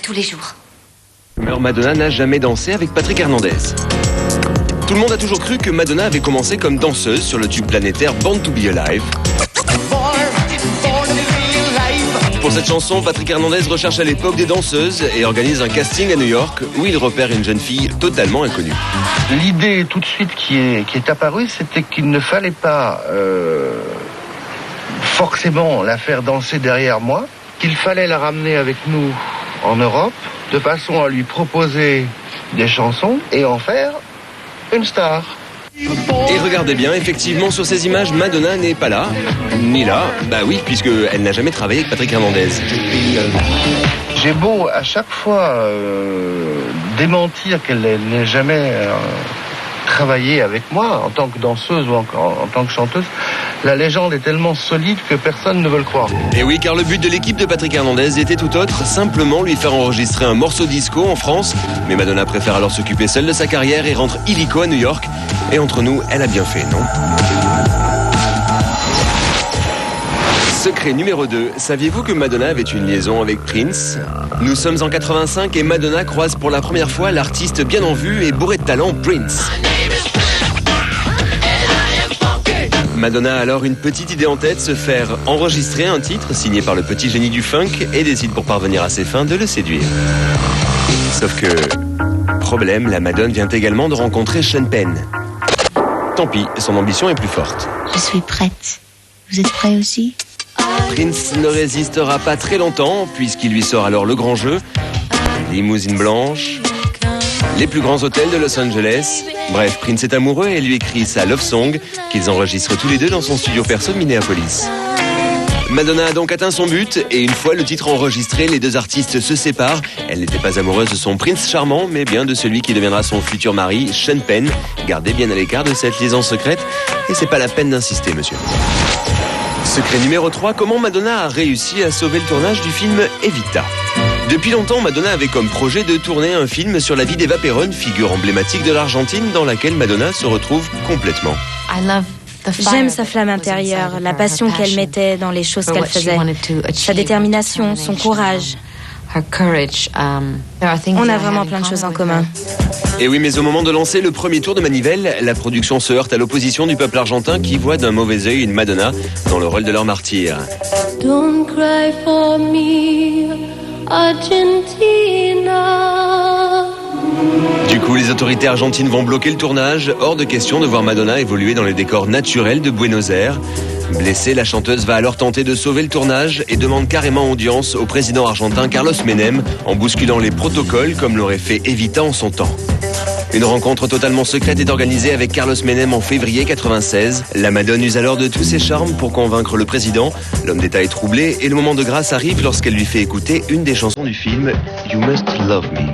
tous les jours. Mais Madonna n'a jamais dansé avec Patrick Hernandez. Tout le monde a toujours cru que Madonna avait commencé comme danseuse sur le tube planétaire Born to Be Alive. Pour cette chanson, Patrick Hernandez recherche à l'époque des danseuses et organise un casting à New York où il repère une jeune fille totalement inconnue. L'idée tout de suite qui est apparue, c'était qu'il ne fallait pas forcément la faire danser derrière moi, qu'il fallait la ramener avec nous en Europe, de façon à lui proposer des chansons et en faire une star. Et regardez bien, effectivement, sur ces images, Madonna n'est pas là, ni là. Bah oui, puisqu'elle n'a jamais travaillé avec Patrick Hernandez. J'ai beau à chaque fois démentir qu'elle n'ait jamais travaillé avec moi en tant que danseuse ou en tant que chanteuse, la légende est tellement solide que personne ne veut le croire. Et oui, car le but de l'équipe de Patrick Hernandez était tout autre, simplement lui faire enregistrer un morceau disco en France. Mais Madonna préfère alors s'occuper seule de sa carrière et rentre illico à New York. Et entre nous, elle a bien fait, non ? Secret numéro 2. Saviez-vous que Madonna avait une liaison avec Prince ? Nous sommes en 85 et Madonna croise pour la première fois l'artiste bien en vue et bourré de talent Prince. Madonna a alors une petite idée en tête, se faire enregistrer un titre signé par le petit génie du funk et décide pour parvenir à ses fins de le séduire. Sauf que, problème, la Madone vient également de rencontrer Sean Penn. Tant pis, son ambition est plus forte. Je suis prête. Vous êtes prêts aussi ? Prince ne résistera pas très longtemps puisqu'il lui sort alors le grand jeu. Limousine blanche, les plus grands hôtels de Los Angeles. Bref, Prince est amoureux et lui écrit sa love song qu'ils enregistrent tous les deux dans son studio perso de Minneapolis. Madonna a donc atteint son but et une fois le titre enregistré, les deux artistes se séparent. Elle n'était pas amoureuse de son prince charmant, mais bien de celui qui deviendra son futur mari, Sean Penn. Gardez bien à l'écart de cette liaison secrète et c'est pas la peine d'insister, monsieur. Secret numéro 3, comment Madonna a réussi à sauver le tournage du film Evita. Depuis longtemps, Madonna avait comme projet de tourner un film sur la vie d'Eva Perón, figure emblématique de l'Argentine dans laquelle Madonna se retrouve complètement. J'aime sa flamme intérieure, la passion qu'elle mettait dans les choses qu'elle faisait, sa détermination, son courage. On a vraiment plein de choses en commun. Et oui, mais au moment de lancer le premier tour de manivelle, la production se heurte à l'opposition du peuple argentin qui voit d'un mauvais œil une Madonna dans le rôle de leur martyr. Don't cry for me, Argentina. Du coup, les autorités argentines vont bloquer le tournage. Hors de question de voir Madonna évoluer dans les décors naturels de Buenos Aires. Blessée, la chanteuse va alors tenter de sauver le tournage et demande carrément audience au président argentin Carlos Menem en bousculant les protocoles comme l'aurait fait Evita en son temps. Une rencontre totalement secrète est organisée avec Carlos Menem en février 96. La Madone use alors de tous ses charmes pour convaincre le président. L'homme d'État est troublé et le moment de grâce arrive lorsqu'elle lui fait écouter une des chansons du film You Must Love Me.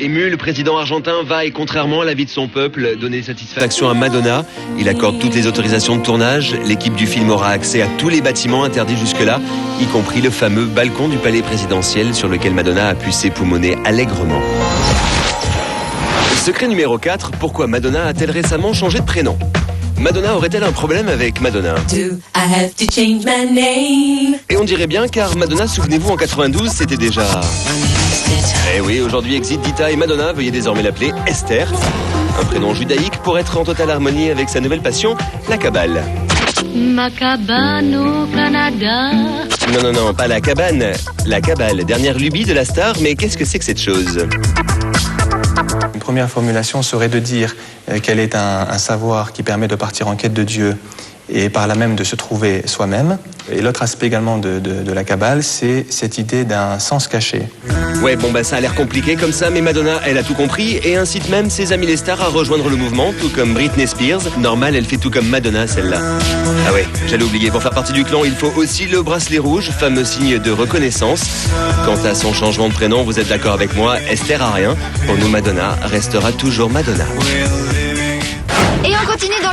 Ému, le président argentin va, et contrairement à l'avis de son peuple, donner satisfaction à Madonna. Il accorde toutes les autorisations de tournage. L'équipe du film aura accès à tous les bâtiments interdits jusque-là, y compris le fameux balcon du palais présidentiel sur lequel Madonna a pu s'époumoner allègrement. Secret numéro 4, pourquoi Madonna a-t-elle récemment changé de prénom ? Madonna aurait-elle un problème avec Madonna ? Et on dirait bien car Madonna, souvenez-vous, en 92, c'était déjà... Eh oui, aujourd'hui exit Dita et Madonna, veuillez désormais l'appeler Esther. Un prénom judaïque pour être en totale harmonie avec sa nouvelle passion, la Kabbale. Ma cabane au Canada. Non, pas la cabane, la Kabbale, dernière lubie de la star, mais qu'est-ce que c'est que cette chose ? Une première formulation serait de dire qu'elle est un savoir qui permet de partir en quête de Dieu et par là même de se trouver soi-même. Et l'autre aspect également de la Kabbale, c'est cette idée d'un sens caché. Ouais, ça a l'air compliqué comme ça, mais Madonna, elle a tout compris et incite même ses amis les stars à rejoindre le mouvement, tout comme Britney Spears. Normal, elle fait tout comme Madonna, celle-là. Ah ouais, j'allais oublier, pour faire partie du clan, il faut aussi le bracelet rouge, fameux signe de reconnaissance. Quant à son changement de prénom, vous êtes d'accord avec moi, Esther a rien. Pour nous, Madonna restera toujours Madonna. Et on continue dans...